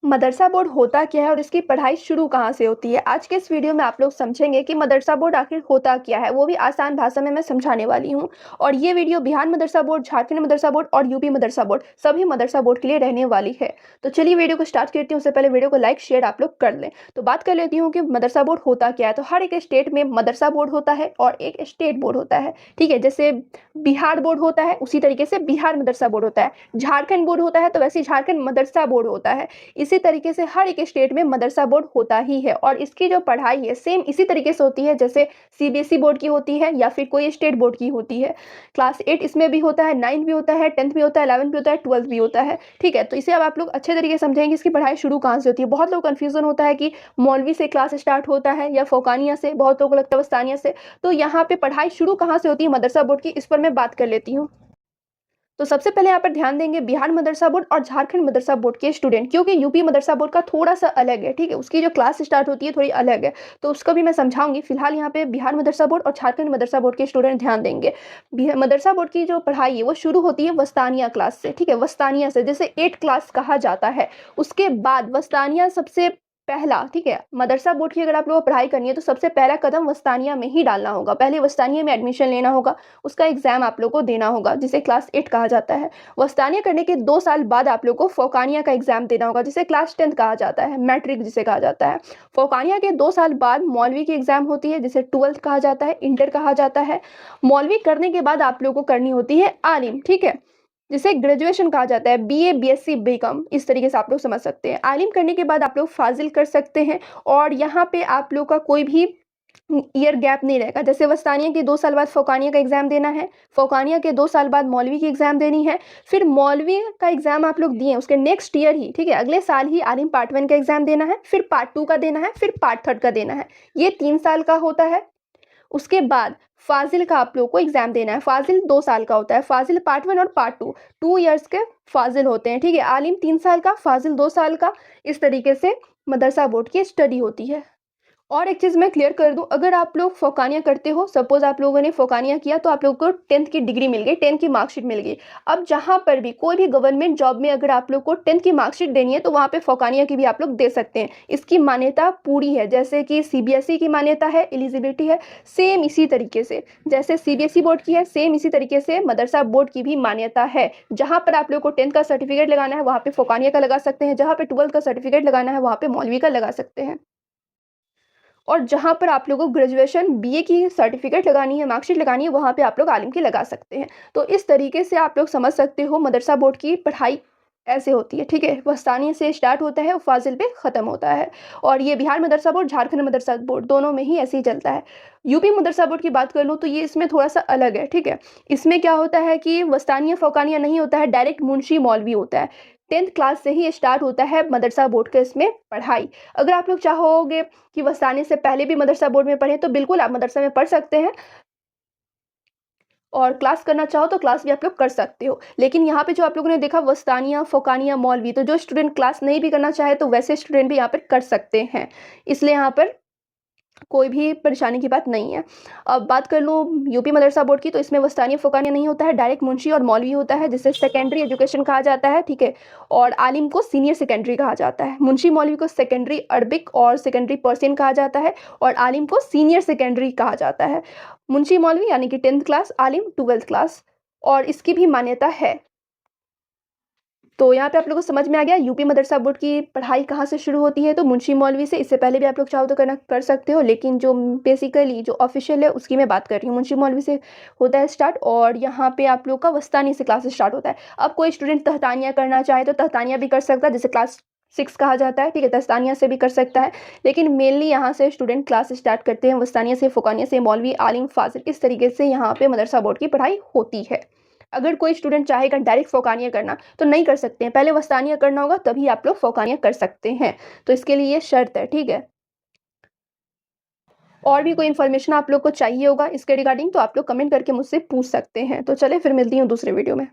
मदरसा board होता क्या है और इसकी पढ़ाई शुरू कहाँ से होती है? आज के इस वीडियो में आप लोग समझेंगे कि मदरसा बोर्ड आखिर होता क्या है, वो भी आसान भाषा में मैं समझाने वाली हूँ। और ये वीडियो बिहार मदरसा बोर्ड, झारखंड मदरसा बोर्ड और यूपी मदरसा बोर्ड, सभी मदरसा बोर्ड के लिए रहने वाली है। तो चलिए वीडियो को स्टार्ट करती हूँ, उससे पहले वीडियो को लाइक शेयर आप लोग कर लें। तो बात कर लेती हूँ कि मदरसा बोर्ड होता क्या है। तो हर एक स्टेट में मदरसा बोर्ड होता है और एक स्टेट बोर्ड होता है, ठीक है। जैसे बिहार बोर्ड होता है, उसी तरीके से बिहार मदरसा बोर्ड होता है। झारखंड बोर्ड होता है तो वैसे झारखंड मदरसा बोर्ड होता है। इसी तरीके से हर एक स्टेट में मदरसा बोर्ड होता ही है और इसकी जो पढ़ाई है सेम इसी तरीके से होती है जैसे सीबीएसई बोर्ड की होती है या फिर कोई स्टेट बोर्ड की होती है। क्लास 8 इसमें भी होता है, 9 भी होता है, 10th भी होता है, 11th भी होता है, 12th भी होता है, ठीक है। तो इसे अब आप लोग अच्छे तरीके से समझेंगे इसकी पढ़ाई शुरू कहाँ से होती है। बहुत लोग कन्फ्यूजन होता है कि मौलवी से क्लास स्टार्ट होता है या फोकानिया से, बहुत लोगों को लगता है वस्तानिया से। तो यहाँ पे पढ़ाई शुरू कहाँ से होती है मदरसा बोर्ड की, इस पर मैं बात कर लेती हूँ। तो सबसे पहले यहाँ पर ध्यान देंगे बिहार मदरसा बोर्ड और झारखंड मदरसा बोर्ड के स्टूडेंट, क्योंकि यूपी मदरसा बोर्ड का थोड़ा सा अलग है, ठीक है। उसकी जो क्लास स्टार्ट होती है थोड़ी अलग है, तो उसका भी मैं समझाऊंगी। फिलहाल यहाँ पे बिहार मदरसा बोर्ड और झारखंड मदरसा बोर्ड के स्टूडेंट ध्यान देंगे। मदरसा बोर्ड की जो पढ़ाई है वो शुरू होती है वस्तानिया क्लास से, ठीक है। वस्तानिया से, जैसे 8 क्लास कहा जाता है, उसके बाद वस्तानिया सबसे पहला, ठीक है। मदरसा बोर्ड की अगर आप लोगों को पढ़ाई करनी है तो सबसे पहला कदम वस्तानिया में ही डालना होगा। पहले वस्तानिया में एडमिशन लेना होगा, उसका एग्जाम आप लोग को देना होगा, जिसे क्लास 8 कहा जाता है। वस्तानिया करने के 2 साल बाद आप लोग को फोकानिया का एग्जाम देना होगा, जिसे क्लास 10th कहा जाता है, मैट्रिक जिसे कहा जाता है। फोकानिया के 2 साल बाद मौलवी की एग्जाम होती है, जिसे 12th कहा जाता है, इंटर कहा जाता है। मौलवी करने के बाद आप लोग को करनी होती है आलिम, ठीक है, जिसे ग्रेजुएशन कहा जाता है, बीए, बीएससी, बीकॉम, इस तरीके से आप लोग समझ सकते हैं। आलिम करने के बाद आप लोग फाजिल कर सकते हैं और यहाँ पे आप लोग का कोई भी ईयर गैप नहीं रहेगा। जैसे वस्तानिया के 2 साल बाद फोकानिया का एग्जाम देना है, फोकानिया के 2 साल बाद मौलवी की एग्जाम देनी है, फिर मौलवी का एग्जाम आप लोग दिए उसके नेक्स्ट ईयर ही, ठीक है, अगले साल ही आलिम पार्ट 1 का एग्जाम देना है, फिर पार्ट 2 का देना है, फिर पार्ट 3 का देना है। ये 3 साल का होता है। उसके बाद फाजिल का आप लोग को एग्जाम देना है। फाजिल 2 साल का होता है। फाजिल पार्ट 1 और पार्ट 2, 2 ईयर्स के फाजिल होते हैं, ठीक है। आलिम 3 साल का, फाजिल 2 साल का, इस तरीके से मदरसा बोर्ड की स्टडी होती है। और एक चीज़ मैं क्लियर कर दूं, अगर आप लोग फोकानिया करते हो, सपोज आप लोगों ने फोकानिया किया, तो आप लोगों को 10th की डिग्री मिल गई, 10th की मार्कशीट मिल गई। अब जहां पर भी कोई भी गवर्नमेंट जॉब में अगर आप लोग को 10th की मार्कशीट देनी है तो वहां पे फोकानिया की भी आप लोग दे सकते हैं। इसकी मान्यता पूरी है, जैसे कि सीबीएसई की मान्यता है, एलिजिबिलिटी है, सेम इसी तरीके से जैसे सीबीएसई बोर्ड की है, सेम इसी तरीके से मदरसा बोर्ड की भी मान्यता है। जहां पर आप लोग को 10th का सर्टिफिकेट लगाना है वहां पे फोकानिया का लगा सकते हैं, जहां पे 12th का सर्टिफिकेट लगाना है वहां पे मौलवी का लगा सकते हैं। और जहाँ पर आप लोगों को ग्रेजुएशन बीए की सर्टिफिकेट लगानी है, मार्कशीट लगानी है, वहाँ पे आप लोग आलिम की लगा सकते हैं। तो इस तरीके से आप लोग समझ सकते हो मदरसा बोर्ड की पढ़ाई ऐसे होती है, ठीक है। वस्तानी से स्टार्ट होता है और फाजिल पे ख़त्म होता है। और ये बिहार मदरसा बोर्ड, झारखंड मदरसा बोर्ड, दोनों में ही ऐसे ही चलता है। यूपी मदरसा बोर्ड की बात कर लूँ तो ये इसमें थोड़ा सा अलग है, ठीक है। इसमें क्या होता है कि वस्तानिया फ़ौकानिया नहीं होता है, डायरेक्ट मुंशी मौलवी होता है। 10th क्लास से ही स्टार्ट होता है मदरसा बोर्ड का इसमें पढ़ाई। अगर आप लोग चाहोगे कि वस्तानी से पहले भी मदरसा बोर्ड में पढ़ें तो बिल्कुल आप मदरसा में पढ़ सकते हैं, और क्लास करना चाहो तो क्लास भी आप लोग कर सकते हो। लेकिन यहाँ पे जो आप लोगों ने देखा वस्तानिया, फोकानिया, मौलवी, तो जो स्टूडेंट क्लास नहीं भी करना चाहे तो वैसे स्टूडेंट भी यहाँ पर कर सकते हैं, इसलिए यहाँ पर कोई भी परेशानी की बात नहीं है। अब बात कर लूँ यूपी मदरसा बोर्ड की, तो इसमें वस्तानिया फ़ौकानिया नहीं होता है, डायरेक्ट मुंशी और मौलवी होता है, जिसे सेकेंडरी एजुकेशन कहा जाता है, ठीक है। और आलिम को सीनियर सेकेंडरी कहा जाता है। मुंशी मौलवी को सेकेंडरी अरबिक और सेकेंडरी पर्सियन कहा जाता है, और आलिम को सीनियर सेकेंडरी कहा जाता है। मुंशी मौलवी यानी कि 10th क्लास, आलिम 12th क्लास, और इसकी भी मान्यता है। तो यहाँ पे आप लोगों को समझ में आ गया यूपी मदरसा बोर्ड की पढ़ाई कहाँ से शुरू होती है। तो मुंशी मौलवी से, इससे पहले भी आप लोग चाहो तो करना कर सकते हो, लेकिन जो बेसिकली जो ऑफिशियल है उसकी मैं बात कर रही हूँ। मुंशी मौलवी से होता है स्टार्ट, और यहाँ पे आप लोग का वस्तानी से क्लास स्टार्ट होता है। अब कोई स्टूडेंट तहतानिया करना चाहे तो तहतानिया भी कर सकता है, जिसे क्लास 6 कहा जाता है, ठीक है। तस्तानिया से भी कर सकता है, लेकिन मेनली यहाँ से स्टूडेंट क्लास स्टार्ट करते हैं वस्तानिया से, फ़ौकानिया से, मौलवी, आलिम, फाजिल, इस तरीके से यहाँ पे मदरसा बोर्ड की पढ़ाई होती है। अगर कोई स्टूडेंट चाहेगा डायरेक्ट फ़ौकानिया करना तो नहीं कर सकते हैं, पहले वस्तानिया करना होगा तभी आप लोग फ़ौकानिया कर सकते हैं। तो इसके लिए ये शर्त है, ठीक है। और भी कोई इन्फॉर्मेशन आप लोग को चाहिए होगा इसके रिगार्डिंग तो आप लोग कमेंट करके मुझसे पूछ सकते हैं। तो चलिए फिर मिलती हूँ दूसरे वीडियो में।